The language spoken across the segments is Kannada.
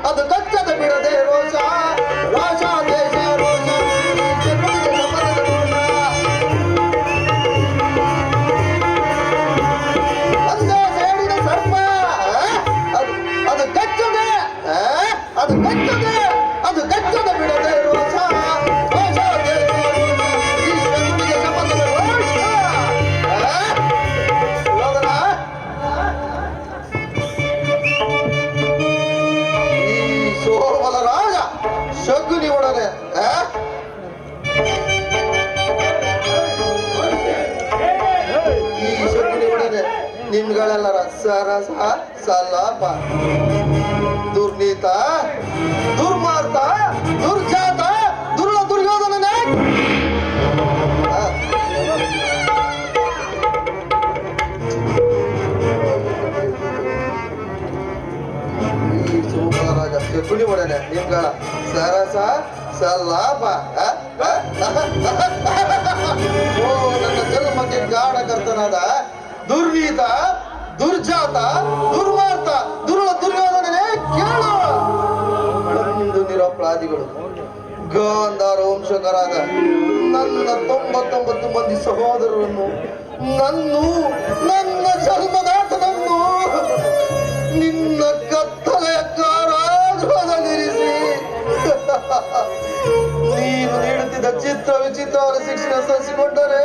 ಅದು ಕಚ್ಚದ ಬಿಡದೆ ರೋಷ ರೋಷ ದೇಶ ರೋಷ ಒಂದೇ ಸೇಡಿನ ಸರ್ಪ ಅದು ಕಚ್ಚದೆ ಅದು ಕಚ್ಚದೆ ಅದು ಕಚ್ಚದ ಬಿಡದೆ ರೋಷ ರೋಷ ದೇಶ ಈ ಶತ್ರುವಿಗೆ ಶಪಥದ ರೋಷ ಶಕುನಿ ಒಡನೆ ಈ ಶಕುನಿ ಒಡನೆ ನಿಮ್ಗಳೆಲ್ಲರ ಸರಸ ಸಲಾಪ ದುರ್ನೀತ ದುರ್ಮಾರ್ಥ ದುರ್ಜಾತ ದುರ್ಳ ದುರ್ಯೋಧನನೇ ಈ ಸೋಮರಾಜ ಶಕುನಿ ಒಡನೆ ನಿಮ್ಗಳ ಸರಸ ಸಲಾಪ ಓ ನನ್ನ ಜನ್ಮಕ್ಕೆ ಕಾರಣಕರ್ತನಾದ ದುರ್ನೀತ ದುರ್ಜಾತ ದುರ್ಮಾರ್ಥ ದುರ್ಳ ದುರ್ಯೋಧನನೇ ಕೇಳು. ಒಂದು ನಿರಪರಾಧಿಗಳು ಗಾಂಧಾರ ವಂಶಕರಾದ ನನ್ನ 99 ಮಂದಿ ಸಹೋದರರನ್ನು ನನ್ನ ಜನ್ಮದಾತನನ್ನು ನಿನ್ನ ಕತ್ತಲೆಯ ಕಾರಾಗೃಹದಲ್ಲಿರಿಸಿ ನೀನು ನೀಡುತ್ತಿದ್ದ ಚಿತ್ರ ವಿಚಿತ್ರವಾದ ಶಿಕ್ಷಣ ಸಲ್ಲಿಸಿಕೊಂಡರೆ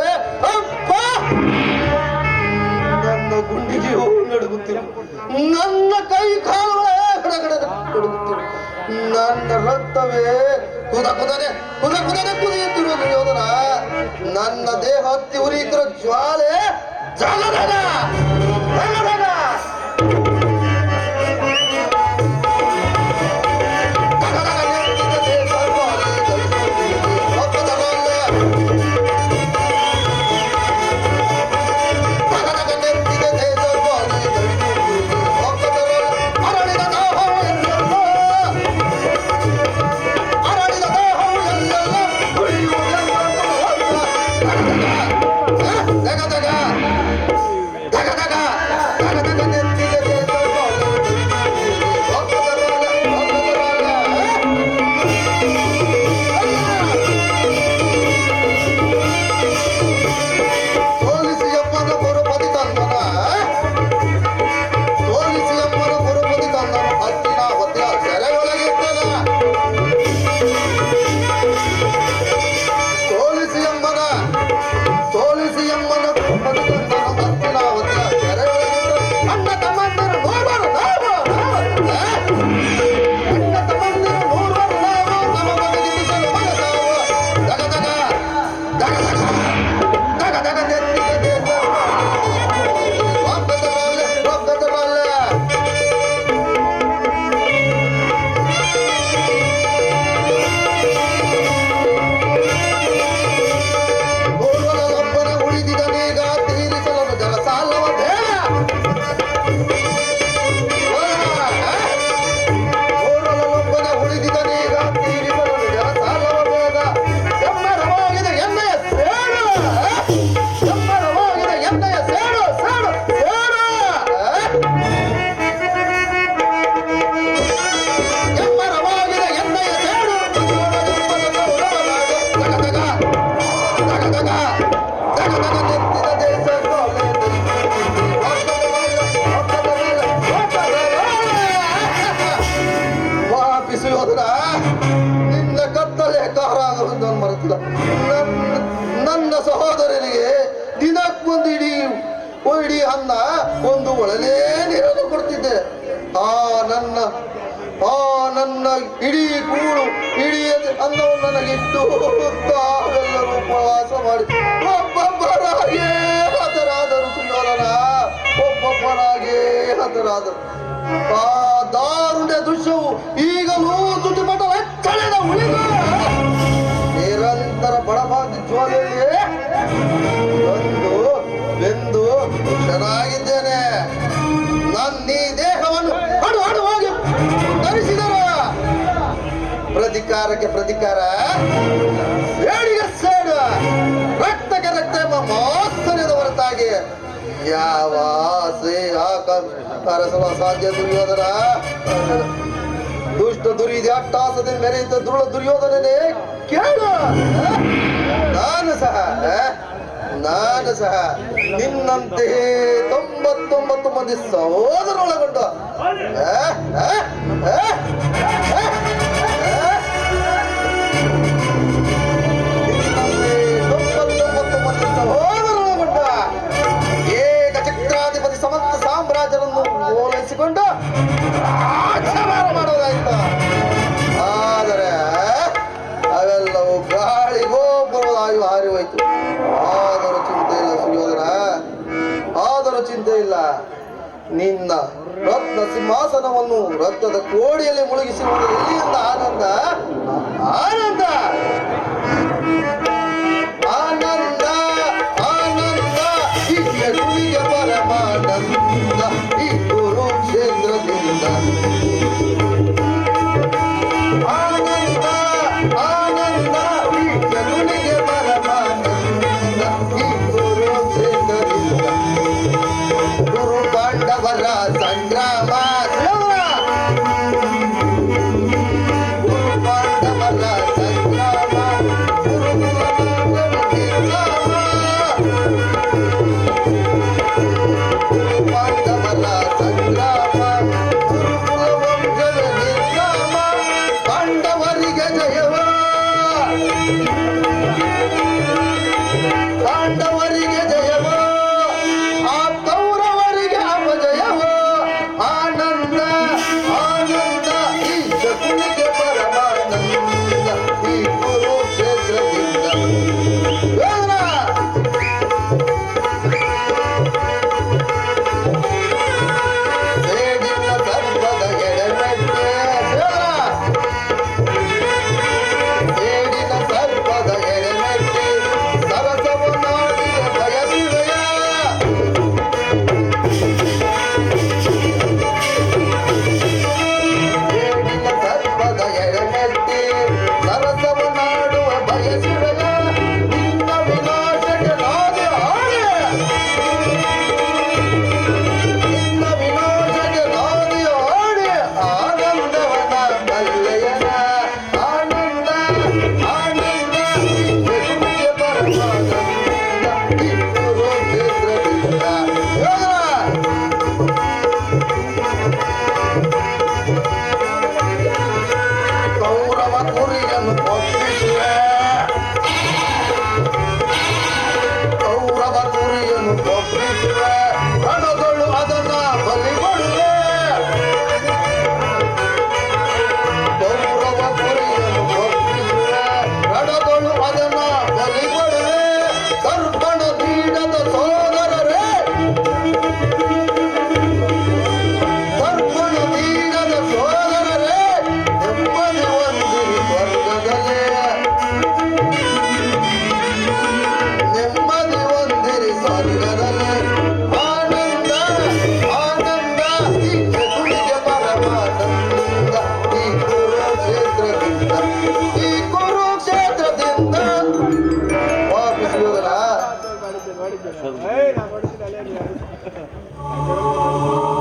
ಅಪ್ಪ ನನ್ನ ಗುಂಡಿಗೆ ನಡುಗುತ್ತಿರು, ನನ್ನ ಕೈ ಕಾಲುಗಳೇ ನಡುಗುತ್ತಿರು, ನನ್ನ ರಕ್ತವೇ ಕುದನೆ ಕುದಿಯುತ್ತಿರುವ ದುರ್ಯೋಧನ, ನನ್ನ ದೇಹ ಹತ್ತಿ ಉರಿಯುತ್ತಿರುವ ಜ್ವಾಲೆ ಜಗದನ ಅನ್ನ ಒಂದು ಒಳಲೇ ನೀರನ್ನು ಕೊಡ್ತಿದ್ದೆ. ಆ ನನ್ನ ಇಡೀ ಕೂಳು ಇಡೀ ಅನ್ನವನ್ನು ನನಗಿಟ್ಟು ತಾವೆಲ್ಲರೂ ಉಪವಾಸ ಮಾಡಿ ಒಬ್ಬೊಬ್ಬರಾಗೇ ಹತರಾದರು. ಸುಂದರನ ಒಬ್ಬೊಬ್ಬರಾಗೇ ಹತರಾದರು. ಆ ದಾರುಣ್ಯ ದೃಶ್ಯವು ಈಗಲೂ ತುಟಿಪಟ ಕಳೆದ ಉಳಿದ ನಿರಂತರ ಬಡಬಾಗಿ ಜ್ವಾಲೆಯೇ ಬೆಂದು ಚೆನ್ನಾಗಿದ್ದೇನೆ. ನನ್ನ ಈ ದೇಹವನ್ನು ಹಡುವಾಗಿ ಧರಿಸಿದರ ಪ್ರತಿಕಾರಕ್ಕೆ ಪ್ರತಿಕಾರ, ಸೇಡಿಗೆ ಸೇಡು, ರಕ್ತಕ್ಕೆ ರಕ್ತ ಎಂಬ ಮಾತ್ಸರ್ಯದ ಹೊರತಾಗಿ ಯಾವ ಆಸೆ ಆಕಾಂಕ್ಷ ಸಾಧ್ಯ? ದುರ್ಯೋಧನ ದುಷ್ಟ ದುರಿದ ಅಟ್ಟಾಸದಿಂದ ಮೆರೆಯುತ್ತ ದುರ್ಯೋಧನನೇ ಕೇಳು. ನಾನು ಸಹ ನಿನ್ನಂತೆಯೇ 99 ಮಂದಿ ಸಹೋದರೊಳಗೊಂಡ ಏಕಚಕ್ರಾಧಿಪತಿ ಸಮಂತ ಸಾಮ್ರಾಜ್ಯರನ್ನು ಓಲೈಸಿಕೊಂಡು ರಾಜ್ಯಭಾರ ಮಾಡೋದಾಯ್ತು. ಆದರೆ ಅವೆಲ್ಲವೂ ಗಾಳಿಗೋಪುರವಾಗಿ ಹಾರಿ ಹೋಯ್ತು. ಆದರೂ ಚಿಂತೆ ಇಲ್ಲ ಸುಯೋಧನ, ಆದರೂ ಚಿಂತೆ ಇಲ್ಲ. ನಿನ್ನ ರತ್ನ ಸಿಂಹಾಸನವನ್ನು ರಕ್ತದ ಕೋಡಿಯಲ್ಲಿ ಮುಳುಗಿಸುವುದು ಎಲ್ಲಿಂದ ಆನಂದ? ಆನಂದ ಆನಂದ ಆನಂದ ಈ ಜಗತ್ತಿಗೆ ಪರಮಾನಂದ ಈ ಕುರುಕ್ಷೇತ್ರದಿಂದ. ಆನಂದ ಆನಂದ ಈ ಜಗತ್ತಿಗೆ ಪರಮಾನಂದ ಈ ಕುರುಕ್ಷೇತ್ರದಿಂದ. ಗುರು ಪಾಂಡವರ ಸಂಗ್ರಾಮ, ಗುರು ಪಾಂಡವರ ಸಂಗ್ರಾಮ, ಪಾಂಡವರ ಸಂಗ್ರಾಮ, ಗುರುಕುಲ ವಂಶದ ನಿರ್ನಾಮ, ಪಾಂಡವರಿಗೆ ಜಯವ, ಪಾಂಡವರಿಗೆ ಜಯವ, ಆ ಕೌರವರಿಗೆ ಅಪಜಯವ. ಆನಂದ ಆನಂದ ಈ ಜಗತ್ತಿಗೆ ಪರಮಾನಂದ ಈ ಕುರುಕ್ಷೇತ್ರದಿಂದ. ಸೇಡಿನ ಸರ್ಪದ ಎಡೆಮೆಟ್ಟೆ, ಸೇಡಿನ ಸರ್ಪದ ಎಡೆಮೆಟ್ಟೆ ಸರಸವ ನಾಡಿಯ ಬಯಸುವೆಯ. ಸೇಡಿನ ಸರ್ಪದ ಎಡೆಮೆಟ್ಟೆ ಸರಸವ ನಾಡುವ ಬಯಸುವೆಯ. ನಿನ್ನ ವಿನಾಶಕ್ಕೆ ನಾನೇ ಆಣೆ, ನಿನ್ನ ವಿನಾಶಕ್ಕೆ ನಾನೇ ಆಣೆ. ಆನಂದವನ ಬಲ್ಲೆಯನ, ಆನಂದ ಆನಂದ ಈ ಜಗತ್ತಿಗೆ ಪರಮಾನಂದ ಈ ಕುರುಕ್ಷೇತ್ರದಿಂದ. ಕೌರವ ಕುರಿಯನ್ನು ಒಪ್ಪಿಸುವೆ, ಕೌರವ ಕುರಿಯನ್ನು ಒಪ್ಪಿಸುವೆ, ರಣಗಳು ಅದನ್ನ ಬಲಿಗೊಡುವೆ. ಕೌರವ ಕುರಿಯನ್ನು ಒಪ್ಪಿಸುವೆ, ರಣಗಳು ಅದನ್ನ ಬಲಿಗೊಡುವೆ. ಸರ್ಪಣ ನೀಡದ ಸೋದರರೇ, ಸರ್ಪಣ ನೀಡದ ಸೋದರರೇ, ನೆಮ್ಮದಿ ಹೊಂದಿರಿ ಸ್ವರ್ಗದಲ್ಲೇ, ನೆಮ್ಮದಿ ಹೊಂದಿರಿ ಸ್ವರ್ಗದಲ್ಲೇ. ಆನಂದ ಆನಂದ ಈ ಜಗತ್ತಿಗೆ ಪರಮಾನಂದ ಈ ಕುರುಕ್ಷೇತ್ರದಿಂದ, ಈ ಕುರುಕ್ಷೇತ್ರದಿಂದ. ವಾಪಿಸುವುದಲ್ಲ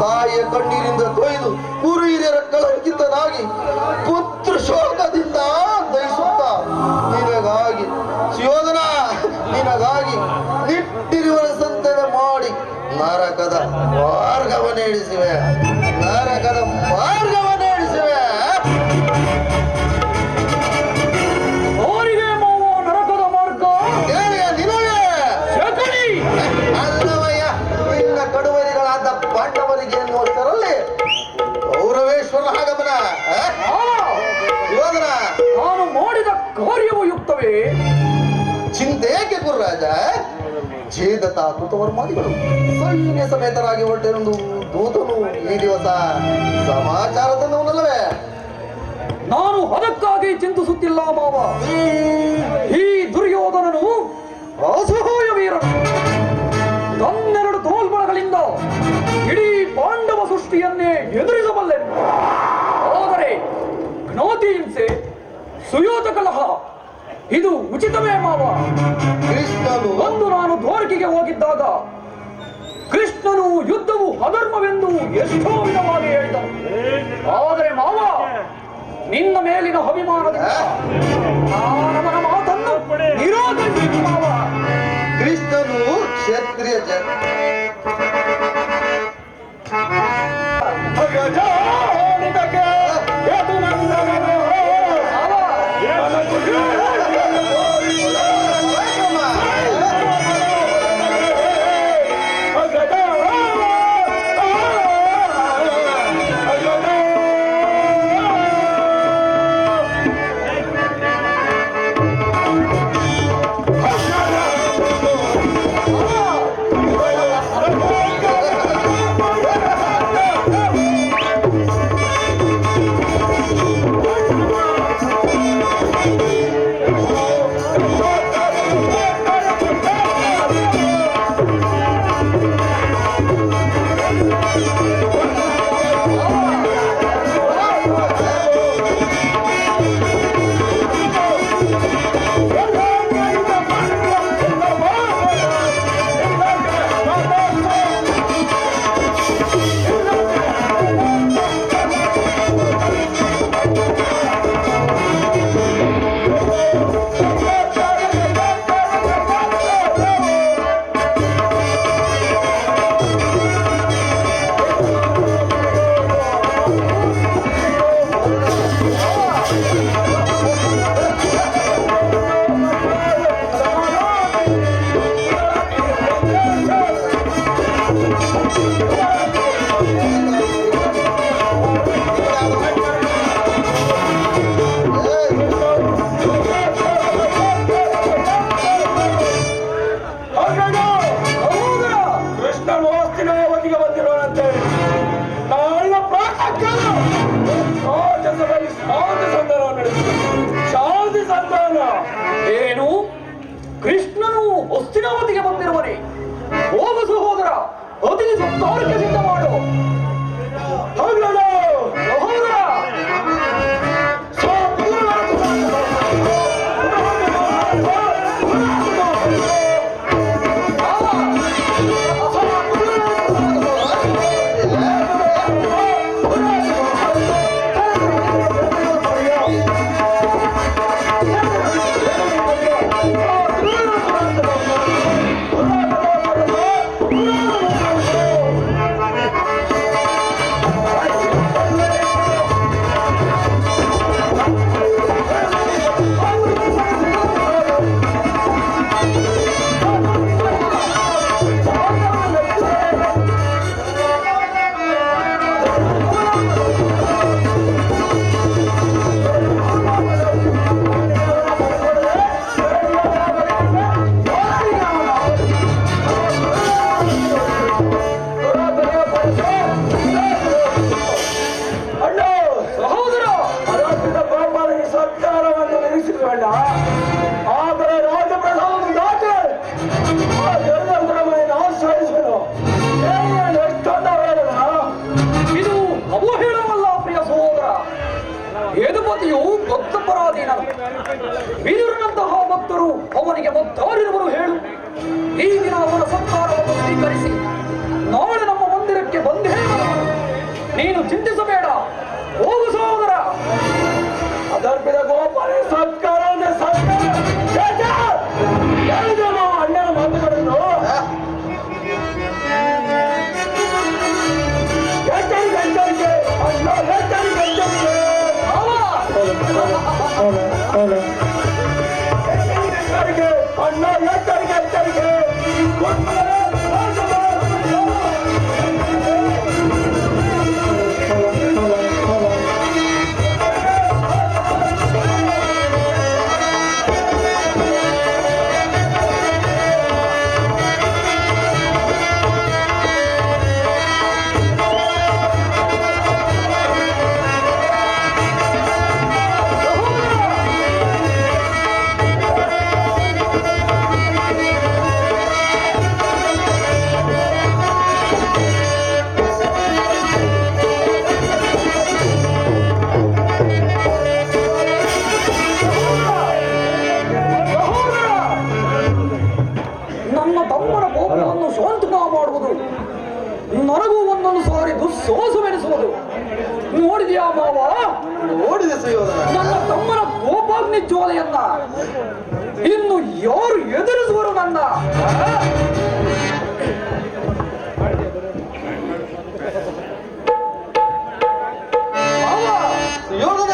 ತಾಯಿಯ ಕಣ್ಣೀರಿಂದ ಕೊಯ್ದು ಗುರು ಹಿರಿಯರ ಕಳಂಕಿತನಾಗಿ ಪುತ್ರ ಶೋಕದಿಂದ ದಯಿಸುತ್ತ ನಿನಗಾಗಿ ಸುಯೋಧನ, ನಿನಗಾಗಿ ನಿಟ್ಟಿರುವರ ಸಂತನ ಮಾಡಿ ನರಕದ ಮಾರ್ಗವನ್ನು ಹಿಡಿಸಿವೆ, ನರಕದ ಮಾರ್ಗವನ್ನು ಹಿಡಿಸಿವೆ. ಅವರಿಗೆ ಮಾವ ನರಕದ ಮಾರ್ಗ ನಿನಗೆ ಶಕುನಿ. ಅಲ್ಲವಯ್ಯ, ನಿನ್ನ ಕಡು ಕೃತವರ್ಮಾದಿಗಳು ಸೈನ್ಯ ಸಮೇತರಾಗಿ ಹೊರಟಿರುವುದು ದೂತನು ಈ ದಿವಸ ಸಮಾಚಾರ ತಂದವನಲ್ಲವೇ? ನಾನು ಅದಕ್ಕಾಗಿ ಚಿಂತಿಸುತ್ತಿಲ್ಲ ಮಾವ. ಈ ದುರ್ಯೋಧನನು ಅಸಹಾಯ ವೀರನು. ತನ್ನೆರಡು ತೋಳ್ಬಳಗಳಿಂದ ಇಡೀ ಪಾಂಡವ ಸೃಷ್ಟಿಯನ್ನೇ ಎದುರಿಸಬಲ್ಲೆನು. ಆದರೆ ಜ್ಞಾತಿ ಹಿಂಸೆ, ಸುಯೋಧ ಕಲಹ ಇದು ಉಚಿತವೇ ಮಾವ? ಕೃಷ್ಣನು ಒಂದು ನಾನು ದ್ವಾರಕೆಗೆ ಹೋಗಿದ್ದಾಗ ಕೃಷ್ಣನು ಯುದ್ಧವು ಅಧರ್ಮವೆಂದು ಎಷ್ಟೋ ವಿಧವಾಗಿ ಹೇಳಿದನು. ಆದರೆ ಮಾವ, ನಿನ್ನ ಮೇಲಿನ ಅಭಿಮಾನದಿಂದ ನಾನವನ ಮಾತನ್ನು ನಿರಾಕರಿಸಿದ ಮಾವ. ಕೃಷ್ಣನು ಕ್ಷತ್ರಿಯ ಏನು? ಕೃಷ್ಣನು ಹಸ್ತಿನಾವತಿಗೆ ಬಂದಿರುವನೇ? ಹೋಗ ಸಹೋದರ, ಅತಿ ಸತ್ತಾರಕ್ಕೆ ಸಿದ್ಧ ಮಾಡು. ಸಹೋದರ ಆದರೆ ರಾಜಪ್ರಸಾದ ದಾಖಲೆ ಆಶ್ರಯಿಸಲು ಇದು ಅವಹೇಳನವಲ್ಲ ಪ್ರಿಯ ಸಹೋದರ. ಯದುಪತಿಯು ಭಕ್ತ ಪರಾಧೀನನು. ವಿದುರನಂತಹ ಭಕ್ತರು ಅವನಿಗೆ ಮತ್ತಾರಿರುವರು ಹೇಳು? ಈ ದಿನ ಅವನ ಸಂತಾನವನ್ನು ಸ್ವೀಕರಿಸಿ ನಾಳೆ ನಮ್ಮ ಮಂದಿರಕ್ಕೆ ಬಂದೇ ಬರುವನು. ನೀನು ಚಿಂತಿಸಬೇಡ, ಹೋಗು ಸಹೋದರ. ಅದರ್ಪಿದ ಗೋಪಾಲ ಸತ್ಕಾರ ಅಣ್ಣನ ಮಾತುಗಳನ್ನು ಎಚ್ಚರಿಕೆ ಅಣ್ಣ ಎಚ್ಚರಿಕೆ ಅಣ್ಣ ಎಚ್ಚರಿಕೆ ನೋಡಿದೆ ಸುಯೋಧನ. ನನ್ನ ತಮ್ಮನ ಕೋಪಾಗ್ನಿ ಜ್ವಾಲೆಯನ್ನ ಇನ್ನು ಯಾರು ಎದುರಿಸುವರು ನನ್ನ ಸುಯೋಧನ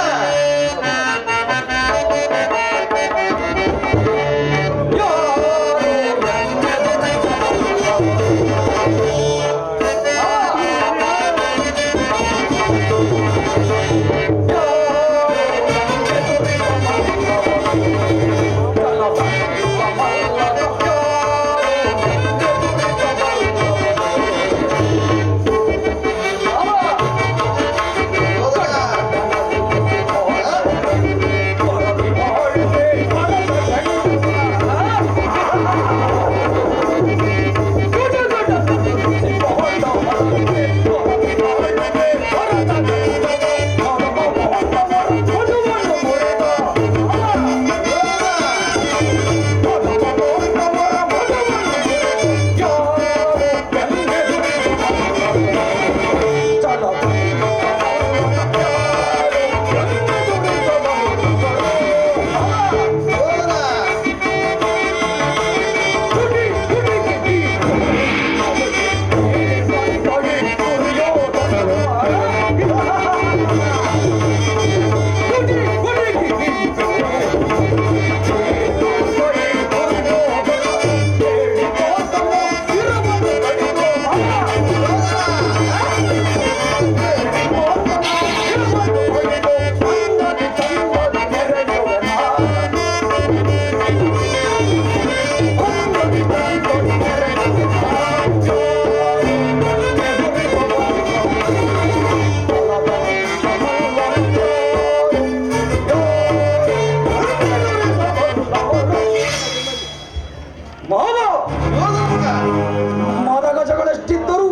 ಮದಗಜಗಳೆಷ್ಟಿದ್ದರೂ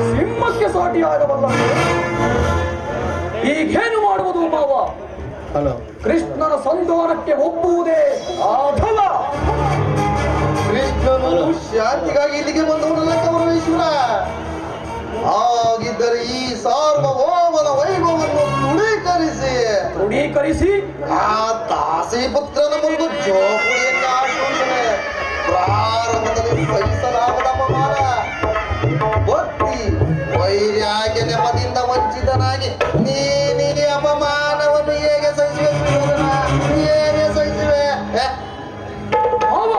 ಸಿಂಹಕ್ಕೆ ಸಾಟಿಯಾಗಬಲ್ಲ. ಈಗೇನು ಮಾಡುವುದು ಮಾವ? ಹಲೋ ಕೃಷ್ಣನ ಸಂಧಾನಕ್ಕೆ ಒಪ್ಪುವುದೇ ಅಥವಾ ಕೃಷ್ಣನು ಶಾಂತಿಗಾಗಿ ಇಲ್ಲಿಗೆ ಬಂದವನಲ್ಲ ಕೌರವೇಶ್ವರ. ಹಾಗಿದ್ದರೆ ಈ ಸಾರ್ವಭೌಮನ ವೈಭವವನ್ನು ದೃಢೀಕರಿಸಿ ಆ ದಾಸಿ ಪುತ್ರನ ಮುಂದೆ ಜೋಗುಡಿಯನ್ನು ಆಡುವಂತೆ ಪ್ರಾರಂಭದಲ್ಲಿ ಸಹಿಸಲಾಗದ ಅಪಮಾನ, ಭಕ್ತಿ ವೈರಾಗ್ಯ ನೆಪದಿಂದ ವಂಚಿತನಾಗಿ ನೀನೇ ಅಪಮಾನವನ್ನು ಹೇಗೆ ಸಹಿಸುವೆ ಸುಯೋಧನ? ಹೇಗೆ ಸಹಿಸುವೆ? ಮಾವ,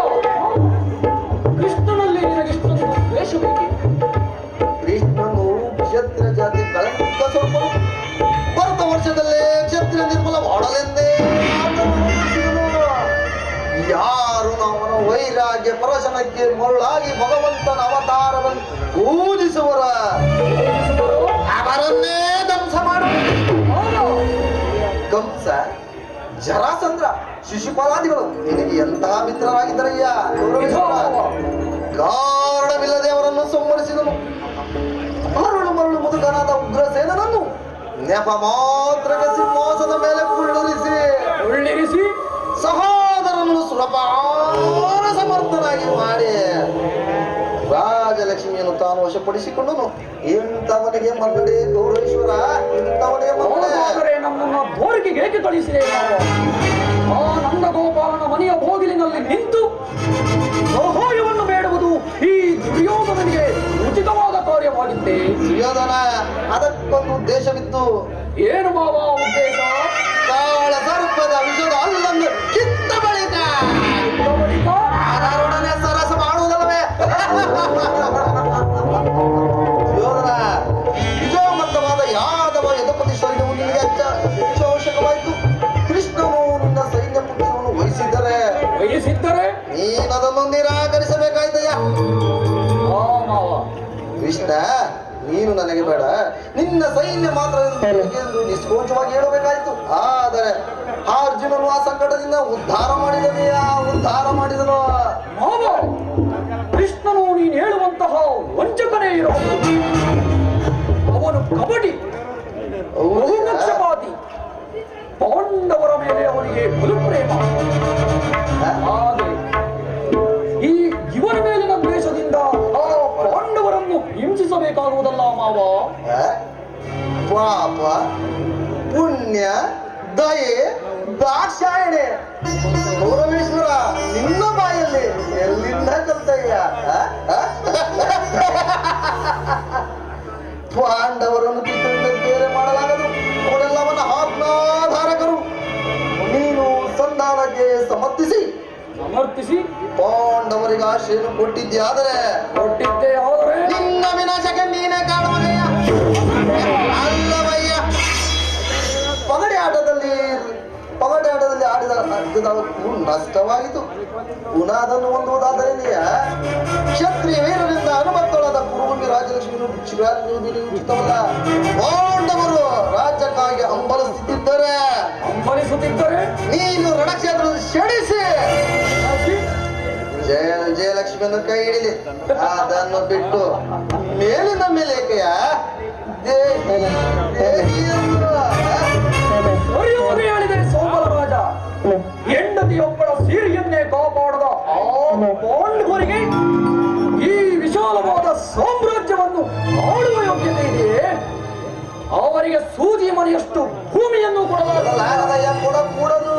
ಕೃಷ್ಣನಲ್ಲಿ ನಿನಗಿಷ್ಟೊಂದು ದ್ವೇಷ ಬೇಕೆ? ಕೃಷ್ಣನು ಕ್ಷತ್ರಿಯ ಜಾತಿ ಕಳಂಕ ಸ್ವಲ್ಪ ಬರುವ ವರ್ಷದಲ್ಲೇ ಕ್ಷತ್ರಿಯ ನಿರ್ಮೂಲ ಮಾಡಲೆಂದೇ ಯಾರು ಅವನ ವೈರಾಗ್ಯ ಪ್ರವಚನಕ್ಕೆ ಮರುಳಾಗಿ ಭಗವಂತನ ಅವತಾರವನ್ನು ಪೂಜಿಸುವರ ಅವರನ್ನೇ ಧ್ವಂಸ ಮಾಡ. ಕಂಸ, ಜರಾಸಂದ್ರ, ಶಿಶುಪಾಲಾದಿಗಳು ನಿನಗೆ ಎಂತಹ ಮಿತ್ರರಾಗಿದ್ದರಯ್ಯ. ಕಾರಣವಿಲ್ಲದೆ ಅವರನ್ನು ಸಂಹರಿಸಿದನು. ಮರಳು ಮರಳು ಮುದುಕನಾದ ಉಗ್ರಸೇನನನ್ನು ನೆಪ ಮಾತ್ರಕ್ಕೆ ಸಿಂಹಾಸದ ಮೇಲೆ ಕುಳ್ಳಿರಿಸಿ ಸಹೋದರನನ್ನು ಸುಲಭಾರ ಸಮರ್ಥನಾಗಿ ಮಾಡಿ ರಾಜಲಕ್ಷ್ಮಿಯನ್ನು ತಾನು ವಶಪಡಿಸಿಕೊಂಡನು. ಇಂಥವನಿಗೆ ಮಗನೇ ಗೌರೇಶ್ವರ, ಇಂಥವನಿಗೆ ಮಗನೇ. ಆದರೆ ನಮ್ಮನ್ನು ಬೋರಿಕೆಗೆ ಏಕೆ ಕಳಿಸಿದೆ? ಆ ನಂದ ಗೋಪಾಲನ ಮನೆಯ ಹೋಗಿಲಿನಲ್ಲಿ ನಿಂತು ಸಹಾಯವನ್ನು ಬೇಡುವುದು ಈ ದುರ್ಯೋಧನನಿಗೆ ಉಚಿತವಾದ ಕಾರ್ಯವಾಗಿದ್ದೆ. ಸುಯೋಧನ, ಅದಕ್ಕೊಂದು ಉದ್ದೇಶವಿತ್ತು. ಏನು ಮಾವ ಉದ್ದೇಶ? ಕಾಳ ಸರ್ಪದ ವಿಷದ ಅಲ್ಲನ್ನು ಕಿತ್ತ ಬಳಿಕ ಅದರೊಡನೆ ಸರಸ ಮಾಡುವುದಲ್ಲವೇ? ಸುಯೋಧನ, ವಿಜಯಮತ್ತವಾದ ಯಾದವ ಯದುಪತಿ ಸೈನ್ಯವು ನಿನಗೆ ಹೆಚ್ಚು ಅವಶ್ಯಕವಾಯಿತು. ಕೃಷ್ಣನು ನಿನ್ನ ಸೈನ್ಯ ಪುತ್ರವನ್ನು ವಹಿಸಿದ್ದರೆ ನೀನದನ್ನು ನಿರಾಕರಿಸಬೇಕಾಯ್ತಯ್ಯ. ಮಾವ, ಕೃಷ್ಣ, ನೀನು ನನಗೆ ಬೇಡ, ನಿನ್ನ ಸೈನ್ಯ ಮಾತ್ರ ಎಂದು ನಿಷ್ಕೋಚವಾಗಿ ಹೇಳಬೇಕಾಯ್ತು. ಆದರೆ ಅರ್ಜುನನು ಆ ಸಂಕಟದಿಂದ ಉದ್ಧಾರ ಮಾಡಿದನು. ಮಾವ, ಕೃಷ್ಣನು ನೀನು ಹೇಳುವಂತಹ ವಂಚಕನೇ ಇರಬಹುದು. ಅವನು ಕಬಡ್ಡಿ ಬಹುಪಕ್ಷಪಾತಿ. ಪಾಂಡವರ ಮೇಲೆ ಅವನಿಗೆ ಬಲು ಪ್ರೇಮ. ಹಾಗೆ ಈ ಇವನ ಮೇಲಿನ ದ್ವೇಷದಿಂದ ಆ ಪಾಂಡವರನ್ನು ಹಿಂಸಿಸಬೇಕಾಗುವುದಲ್ಲ ಮಾವ. ಪಾಪ, ಪುಣ್ಯ ದಯೆ ದಾಕ್ಷಾಯಣೆ ಗೌರವೇಶ್ವರ ನಿನ್ನ ಬಾಯಲ್ಲಿ ಎಲ್ಲಿಂದ ಕಲ್ತಯ್ಯ ಪಾಂಡವರನ್ನು ಕಿತ್ತುಕೊಂಡು ಬೇರೆ ಮಾಡಲಾಗದು ಅವರೆಲ್ಲವನ್ನ ಆತ್ಮಾಧಾರಕರು ನೀನು ಸಂಧಾನಕ್ಕೆ ಸಮರ್ಥಿಸಿ ಪಾಂಡವರಿಗೆ ಆಶೆಯನ್ನು ಕೊಟ್ಟಿದ್ದೆ ಆದರೆ ನಿನ್ನ ವಿನಾಶಕ್ಕೆ ನೀನೇ ಕಾರಣವಯ್ಯ ಅಲ್ಲವಯ್ಯ ಪಗಡೆ ಆಟದಲ್ಲಿ ಆಡಿದ ರಾಜ್ಯದವಕ್ಕೂ ನಷ್ಟವಾಯಿತು ಪುನಃ ಅದನ್ನು ಹೊಂದುವುದಾದರೆ ಕ್ಷತ್ರಿಯ ವೀರರಿಂದ ಅನುಮತ್ತೊಳದ ಕುರುಭೂಮಿ ರಾಜಲಕ್ಷ್ಮಿಯನ್ನು ಉಚಿತವಲ್ಲ ಪಾಂಡವರು ರಾಜ್ಯಕ್ಕಾಗಿ ಹಂಬಲಿಸುತ್ತಿದ್ದರೆ ನೀನು ರಣಕ್ಷೇತ್ರದಲ್ಲಿ ಷಡಿಸಿ ಜಯಲಕ್ಷ್ಮಿಯನ್ನು ಕೈ ಹಿಡಿಲಿ ಅದನ್ನು ಬಿಟ್ಟು ಮೇಲಿನ ಮೇಲೇಕೆಯ ಹೇಳಿದರೆ ಸೋಮಲ ರಾಜ ಹೆಂಡತಿಯೊಬ್ಬಳ ಸೀರೆಯನ್ನೇ ಕಾಪಾಡದ ಆ ಪಾಂಡವರಿಗೆ ಈ ವಿಶಾಲವಾದ ಸಾಮ್ರಾಜ್ಯವನ್ನು ಆಳುವ ಯೋಗ್ಯತೆ ಇದೆಯೇ? ಅವರಿಗೆ ಸೂಜಿ ಮನೆಯಷ್ಟು ಭೂಮಿಯನ್ನು ಕೊಡಲಾಗದಯ್ಯ ಕೂಡದು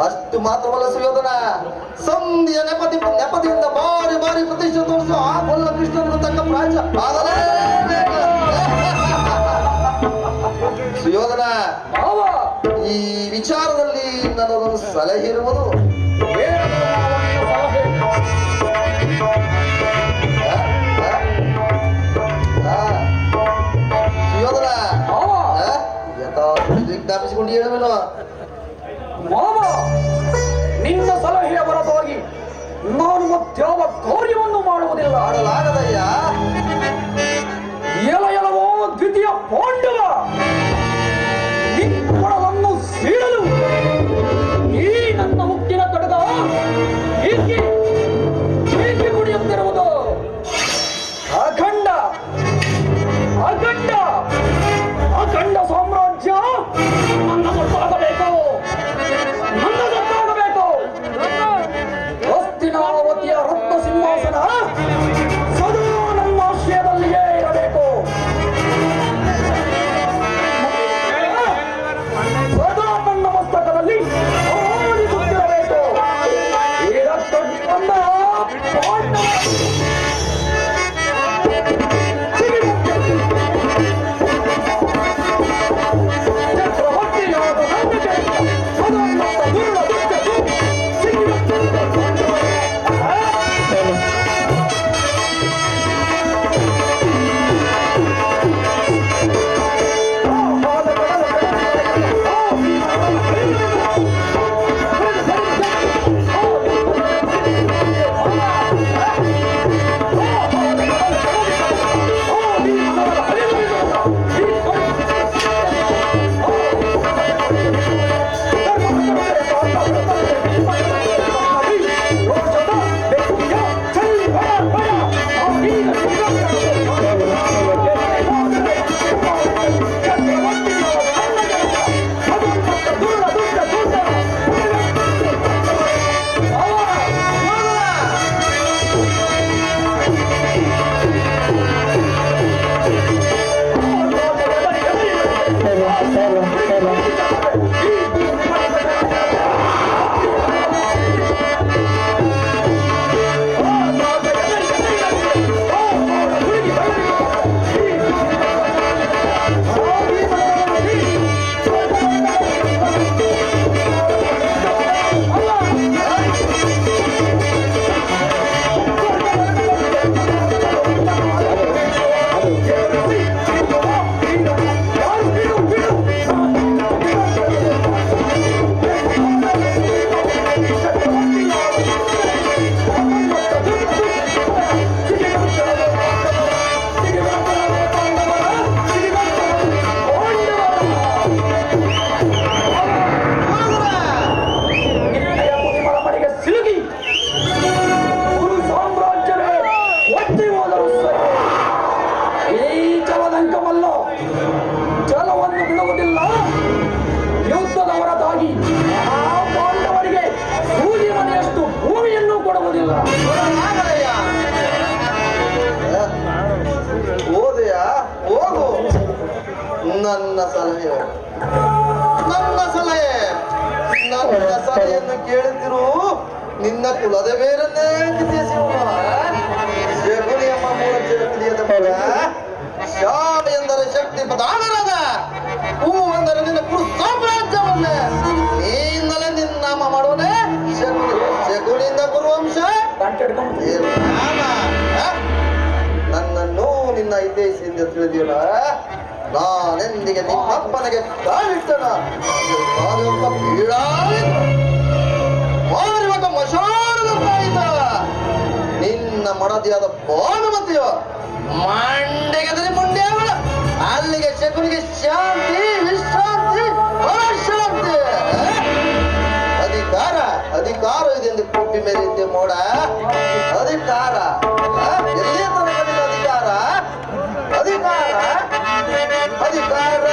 ಅಷ್ಟು ಮಾತ್ರವಲ್ಲ ಸುಯೋಧನ ಸಂಧಿಯ ನೆಪದಿಯಿಂದ ಬಾರಿ ಪ್ರತಿಷ್ಠೆ ತೋರಿಸುವ ಆ ಕೊಲ್ಲ ಕೃಷ್ಣನಿಗೂ ತಕ್ಕ ಪ್ರಾಚ ಸುಯೋಧನ ಈ ವಿಚಾರದಲ್ಲಿ ನನ್ನದೊಂದು ಸಲಹೆ ಇರುವುದು ಸುಯೋಧನ ವಿಜ್ಞಾಪಿಸಿಕೊಂಡು ಹೇಳುವೇನೋ ನಿನ್ನ ಸಲಹೆಯ ಹೊರತಾಗಿ ನಾನು ಮತ್ಯಾವ ಕಾರ್ಯವನ್ನು ಮಾಡುವುದಿಲ್ಲ. ಮಾಡಲಾಗದಯ್ಯ ಎಲವೋ ದ್ವಿತೀಯ ಪಾಂಡವ ನಿನ್ನೊಡವನ್ನು ಸೀಳಲು ಈ ನನ್ನ ಮುಕ್ತಿನ ಕಡಗ ಏಕೆ ಕುಡಿಯುತ್ತಿರುವುದು? ಅಖಂಡ ಸಾಮ್ರಾಜ್ಯ ನನ್ನ ಗೊತ್ತಾಗಬೇಕು. ಹಸ್ತಿನಾವತಿಯ ರತ್ನ ಸಿಂಹಾಸನ ಸದಾ ನಮ್ಮ ಆಶ್ರಯದಲ್ಲಿ ನನ್ನ ಸಲಹೆ ನನ್ನ ಸಲಹೆಯನ್ನು ಕೇಳುತ್ತಿರು ನಿನ್ನ ಕುಲದ ಬೇರನ್ನೇ ಶಗುನಿಯಮ್ಮ ಮೂಲ ತಿಳಿಯದ ಮಗ ಶ್ಯಾಮ ಎಂದರೆ ಶಕ್ತಿ ಪ್ರಧಾನರಾದ ಹೂ ಎಂದರೆ ನಿನ್ನ ಕುರು ಸಾಮ್ರಾಜ್ಯವನ್ನೇ ನೀನಲ್ಲೇ ನಿನ್ನ ನಾಮ ಮಾಡುವನೇ ಶಗುನಿಯಿಂದ ಕುರುವಂಶ ನನ್ನನ್ನು ನಿನ್ನ ಹಿತೈಷಿಯಿಂದ ತಿಳಿದಿಲ್ಲ ನಾನೆಂದಿಗೆ ನಿಮ್ಮಪ್ಪನಿಗೆ ಕಾಲಿಟ್ಟನ ಮಾರುವಾಗ ಮಶಾನದಂತಾಯಿತ ನಿನ್ನ ಮಡದಿಯಾದ ಭಾನುಮತಿಯು ಮಂಡೆಗೆದರಿ ಮುಂಡೆಯವಳು ಅಲ್ಲಿಗೆ ಶಕುನಿಗೆ ಶಾಂತಿ ವಿಶ್ರಾಂತಿ ಪರಶಾಂತಿ ಅಧಿಕಾರ ಇದೆಂದು ಕೂಪಿ ಮೇಲಿದ್ದೆ ಮೋಡ ಅಧಿಕಾರ ಎಲ್ಲಿಯ ತನಕ ಅಧಿಕಾರ ಅಧಿಕಾರ ಅಧಿಕಾರ